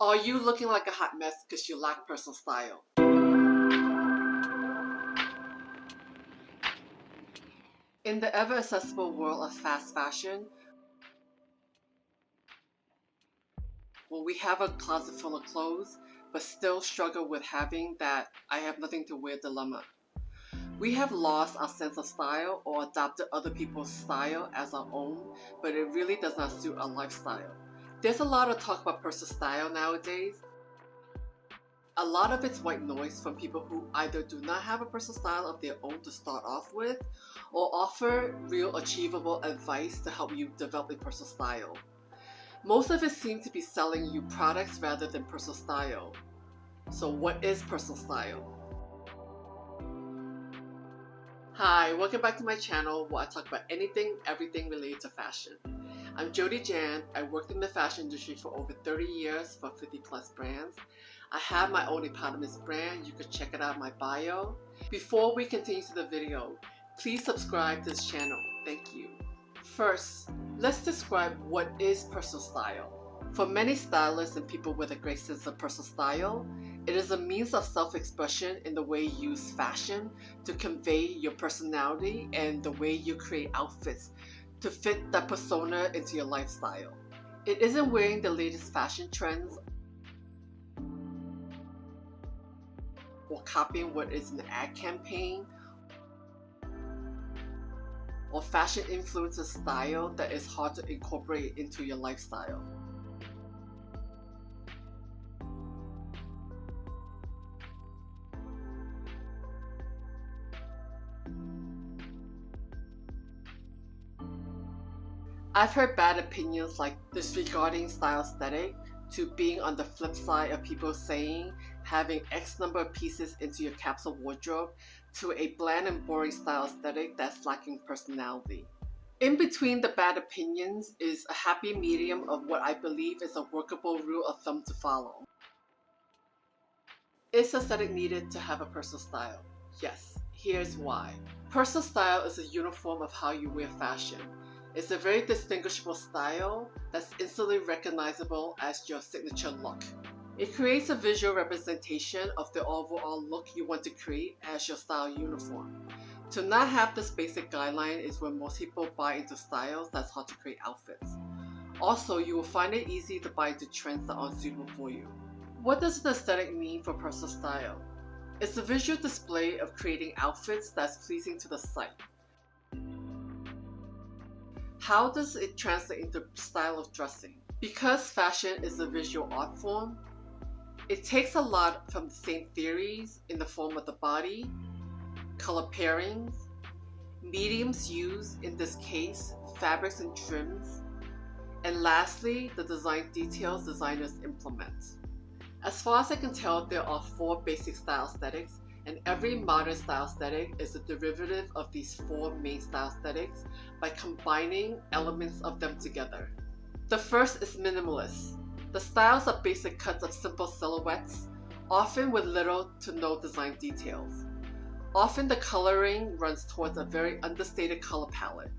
Are you looking like a hot mess because you lack personal style? In the ever-accessible world of fast fashion, when we have a closet full of clothes but still struggle with having that I have nothing to wear dilemma, we have lost our sense of style or adopted other people's style as our own, but it really does not suit our lifestyle. There's a lot of talk about personal style nowadays. A lot of it's white noise from people who either do not have a personal style of their own to start off with, or offer real achievable advice to help you develop a personal style. Most of it seems to be selling you products rather than personal style. So what is personal style? Hi, welcome back to my channel where I talk about anything, everything related to fashion. I'm Jody Jan. I worked in the fashion industry for over 30 years for 50 plus brands. I have my own eponymous brand. You can check it out in my bio. Before we continue to the video, please subscribe to this channel. Thank you. First, let's describe what is personal style. For many stylists and people with a great sense of personal style, it is a means of self-expression in the way you use fashion to convey your personality and the way you create outfits to fit that persona into your lifestyle. It isn't wearing the latest fashion trends or copying what is in an ad campaign or fashion influencer style that is hard to incorporate into your lifestyle. I've heard bad opinions like disregarding style aesthetic to being on the flip side of people saying having X number of pieces into your capsule wardrobe to a bland and boring style aesthetic that's lacking personality. In between the bad opinions is a happy medium of what I believe is a workable rule of thumb to follow. Is aesthetic needed to have a personal style? Yes, here's why. Personal style is a uniform of how you wear fashion. It's a very distinguishable style that's instantly recognizable as your signature look. It creates a visual representation of the overall look you want to create as your style uniform. To not have this basic guideline is when most people buy into styles that's hard to create outfits. Also, you will find it easy to buy into trends that aren't suitable for you. What does an aesthetic mean for personal style? It's a visual display of creating outfits that's pleasing to the sight. How does it translate into style of dressing? Because fashion is a visual art form, it takes a lot from the same theories in the form of the body, color pairings, mediums used, in this case, fabrics and trims, and lastly, the design details designers implement. As far as I can tell, there are 4 basic style aesthetics, and every modern style aesthetic is a derivative of these 4 main style aesthetics by combining elements of them together. The first is minimalist. The styles are basic cuts of simple silhouettes, often with little to no design details. Often the coloring runs towards a very understated color palette,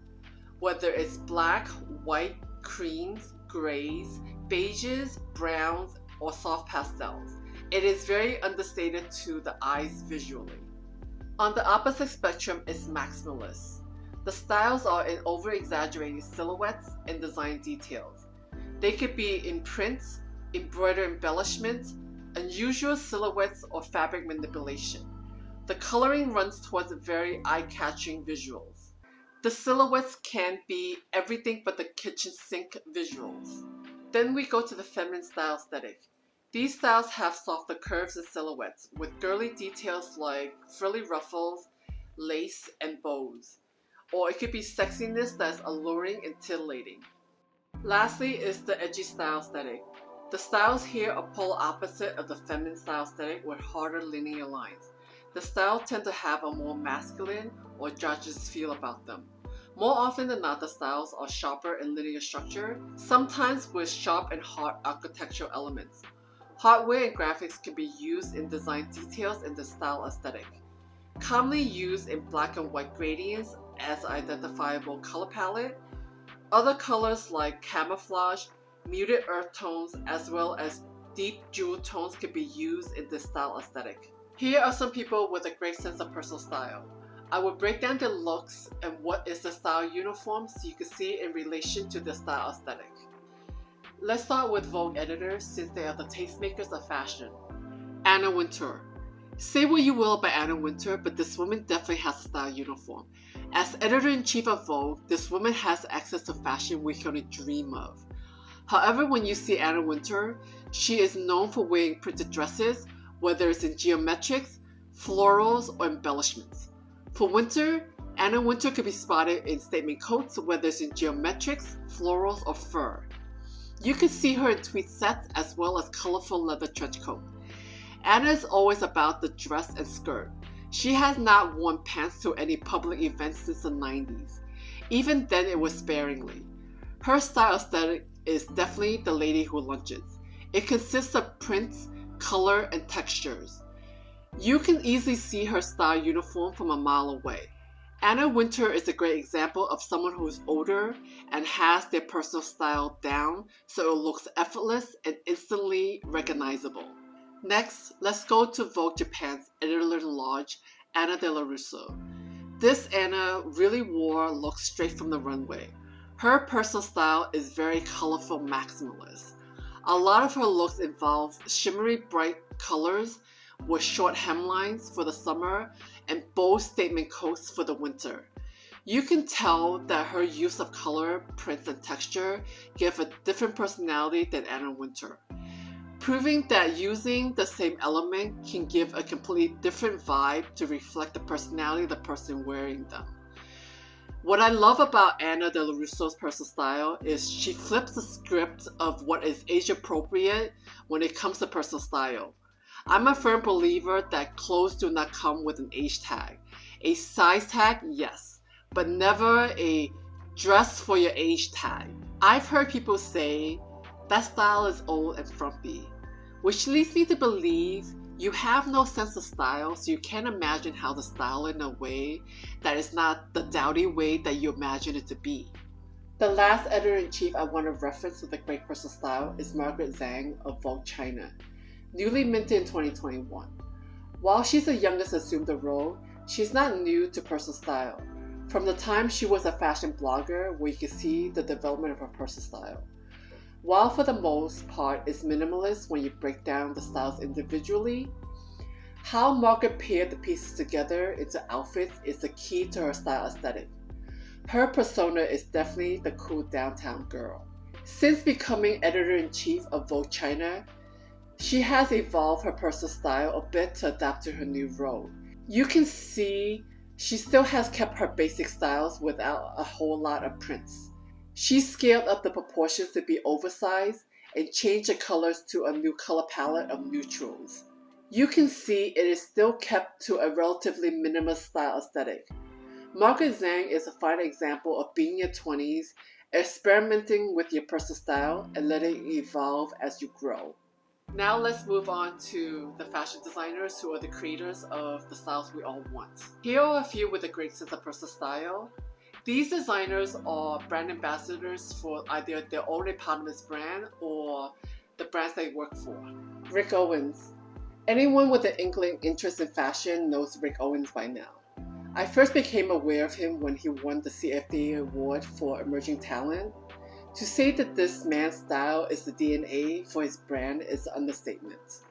whether it's black, white, creams, grays, beiges, browns, or soft pastels. It is very understated to the eyes visually. On the opposite spectrum is maximalist. The styles are in over-exaggerated silhouettes and design details. They could be in prints, embroidered embellishments, unusual silhouettes, or fabric manipulation. The coloring runs towards very eye-catching visuals. The silhouettes can be everything but the kitchen sink visuals. Then we go to the feminine style aesthetic. These styles have softer curves and silhouettes with girly details like frilly ruffles, lace, and bows. Or it could be sexiness that's alluring and titillating. Lastly is the edgy style aesthetic. The styles here are polar opposite of the feminine style aesthetic with harder linear lines. The styles tend to have a more masculine or androgynous feel about them. More often than not, the styles are sharper and linear structure, sometimes with sharp and hard architectural elements. Hardware and graphics can be used in design details in the style aesthetic. Commonly used in black and white gradients as an identifiable color palette. Other colors like camouflage, muted earth tones, as well as deep jewel tones can be used in this style aesthetic. Here are some people with a great sense of personal style. I will break down their looks and what is the style uniform so you can see it in relation to the style aesthetic. Let's start with Vogue editors since they are the tastemakers of fashion. Anna Wintour. Say what you will about Anna Wintour, but this woman definitely has a style uniform. As editor-in-chief of Vogue, this woman has access to fashion we can only dream of. However, when you see Anna Wintour, she is known for wearing printed dresses, whether it's in geometrics, florals, or embellishments. For winter, Anna Wintour could be spotted in statement coats, whether it's in geometrics, florals, or fur. You can see her in tweed sets as well as colorful leather trench coat. Anna is always about the dress and skirt. She has not worn pants to any public events since the 90s. Even then it was sparingly. Her style aesthetic is definitely the lady who lunches. It consists of prints, color, and textures. You can easily see her style uniform from a mile away. Anna Wintour is a great example of someone who is older and has their personal style down so it looks effortless and instantly recognizable. Next, let's go to Vogue Japan's editor-in-large, Anna de la Russo. This Anna really wore looks straight from the runway. Her personal style is very colorful maximalist. A lot of her looks involve shimmery bright colors with short hemlines for the summer and bold statement coats for the winter. You can tell that her use of color, prints, and texture give a different personality than Anna Wintour, proving that using the same element can give a completely different vibe to reflect the personality of the person wearing them. What I love about Anna de la Russo's personal style is she flips the script of what is age appropriate when it comes to personal style. I'm a firm believer that clothes do not come with an age tag. A size tag, yes, but never a dress for your age tag. I've heard people say that style is old and frumpy, which leads me to believe you have no sense of style, so you can't imagine how to style in a way that is not the dowdy way that you imagine it to be. The last editor-in-chief I want to reference with a great personal style is Margaret Zhang of Vogue China, newly minted in 2021. While she's the youngest to assume the role, she's not new to personal style, from the time she was a fashion blogger where you can see the development of her personal style. While for the most part it's minimalist when you break down the styles individually, how Margaret paired the pieces together into outfits is the key to her style aesthetic. Her persona is definitely the cool downtown girl. Since becoming editor-in-chief of Vogue China, she has evolved her personal style a bit to adapt to her new role. You can see she still has kept her basic styles without a whole lot of prints. She scaled up the proportions to be oversized and changed the colors to a new color palette of neutrals. You can see it is still kept to a relatively minimalist style aesthetic. Margaret Zhang is a fine example of being in your 20s, experimenting with your personal style and letting it evolve as you grow. Now let's move on to the fashion designers who are the creators of the styles we all want. Here are a few with a great sense of personal style. These designers are brand ambassadors for either their own eponymous brand or the brands they work for. Rick Owens. Anyone with an inkling interest in fashion knows Rick Owens by now. I first became aware of him when he won the CFDA Award for Emerging Talent. To say that this man's style is the DNA for his brand is an understatement.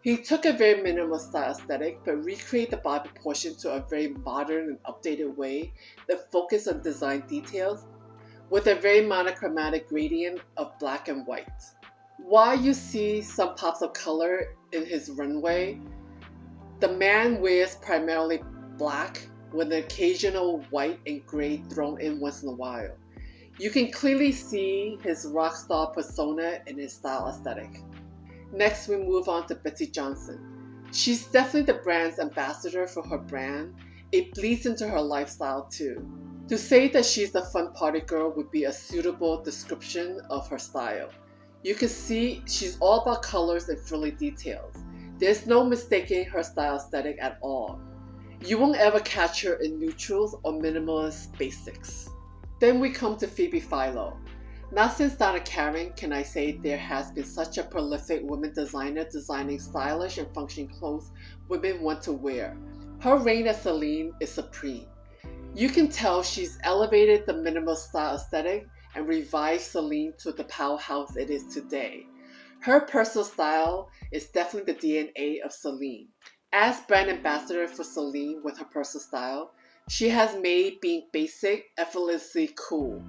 He took a very minimal style aesthetic but recreated the body proportion to a very modern and updated way that focused on design details with a very monochromatic gradient of black and white. While you see some pops of color in his runway, the man wears primarily black with an occasional white and gray thrown in once in a while. You can clearly see his rock star persona in his style aesthetic. Next, we move on to Betsy Johnson. She's definitely the brand's ambassador for her brand. It bleeds into her lifestyle too. To say that she's the fun party girl would be a suitable description of her style. You can see she's all about colors and frilly details. There's no mistaking her style aesthetic at all. You won't ever catch her in neutrals or minimalist basics. Then we come to Phoebe Philo. Not since Donna Karan can I say there has been such a prolific woman designer designing stylish and functioning clothes women want to wear. Her reign as Celine is supreme. You can tell she's elevated the minimalist style aesthetic and revived Celine to the powerhouse it is today. Her personal style is definitely the DNA of Celine. As brand ambassador for Celine with her personal style, she has made being basic effortlessly cool.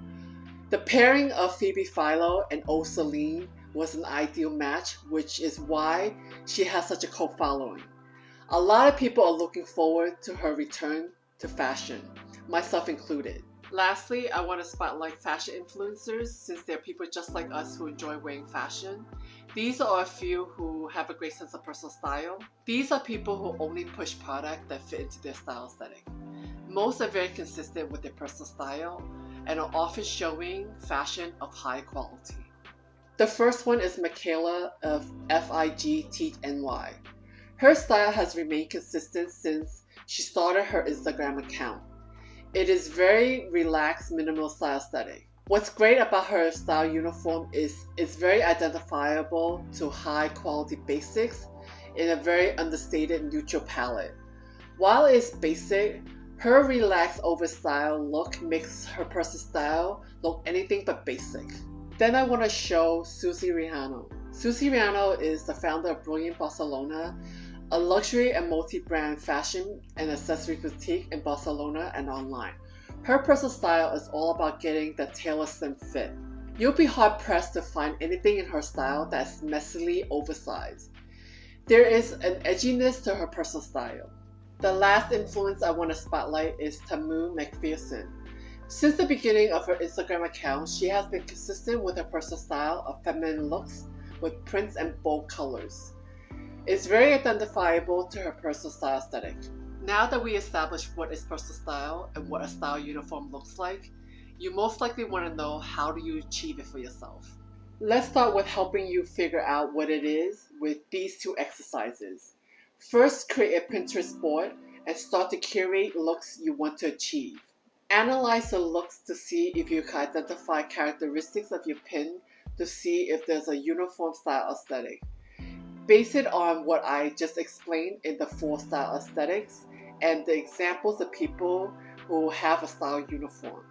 The pairing of Phoebe Philo and old Celine was an ideal match, which is why she has such a cult following. A lot of people are looking forward to her return to fashion, myself included. Lastly, I want to spotlight fashion influencers since they're people just like us who enjoy wearing fashion. These are a few who have a great sense of personal style. These are people who only push product that fit into their style aesthetic. Most are very consistent with their personal style and are often showing fashion of high quality. The first one is Michaela of FIGTNY. Her style has remained consistent since she started her Instagram account. It is very relaxed, minimal style aesthetic. What's great about her style uniform is it's very identifiable to high quality basics in a very understated neutral palette. While it's basic, her relaxed overstyle look makes her personal style look anything but basic. Then I want to show Susie Riano. Susie Riano is the founder of Brilliant Barcelona, a luxury and multi-brand fashion and accessory boutique in Barcelona and online. Her personal style is all about getting the tailor slim fit. You'll be hard pressed to find anything in her style that's messily oversized. There is an edginess to her personal style. The last influence I want to spotlight is Tamu McPherson. Since the beginning of her Instagram account, she has been consistent with her personal style of feminine looks with prints and bold colors. It's very identifiable to her personal style aesthetic. Now that we established what is personal style and what a style uniform looks like, you most likely want to know how do you achieve it for yourself. Let's start with helping you figure out what it is with these two exercises. First, create a Pinterest board and start to curate looks you want to achieve. Analyze the looks to see if you can identify characteristics of your pin to see if there's a uniform style aesthetic. Base it on what I just explained in the 4 style aesthetics and the examples of people who have a style uniform.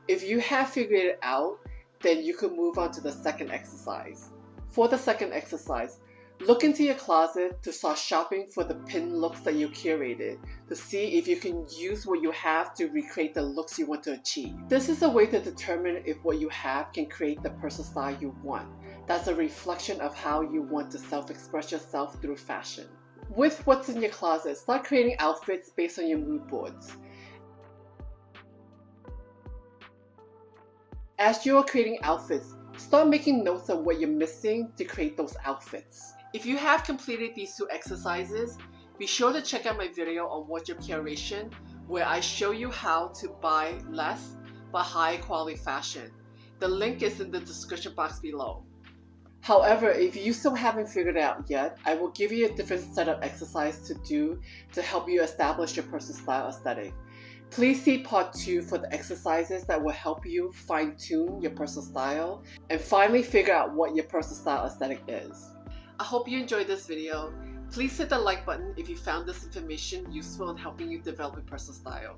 If you have figured it out, then you can move on to the second exercise. For the second exercise, look into your closet to start shopping for the pin looks that you curated to see if you can use what you have to recreate the looks you want to achieve. This is a way to determine if what you have can create the personal style you want. That's a reflection of how you want to self-express yourself through fashion. With what's in your closet, start creating outfits based on your mood boards. As you are creating outfits, start making notes of what you're missing to create those outfits. If you have completed these 2 exercises, be sure to check out my video on wardrobe curation where I show you how to buy less but high quality fashion. The link is in the description box below. However, if you still haven't figured it out yet, I will give you a different set of exercises to do to help you establish your personal style aesthetic. Please see part 2 for the exercises that will help you fine-tune your personal style and finally figure out what your personal style aesthetic is. I hope you enjoyed this video. Please hit the like button if you found this information useful in helping you develop your personal style.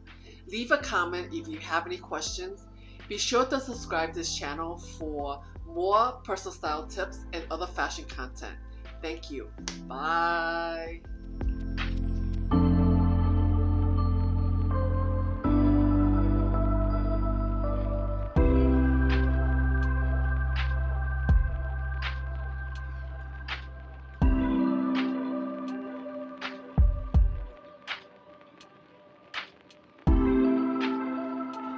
Leave a comment if you have any questions. Be sure to subscribe to this channel for more personal style tips and other fashion content. Thank you. Bye.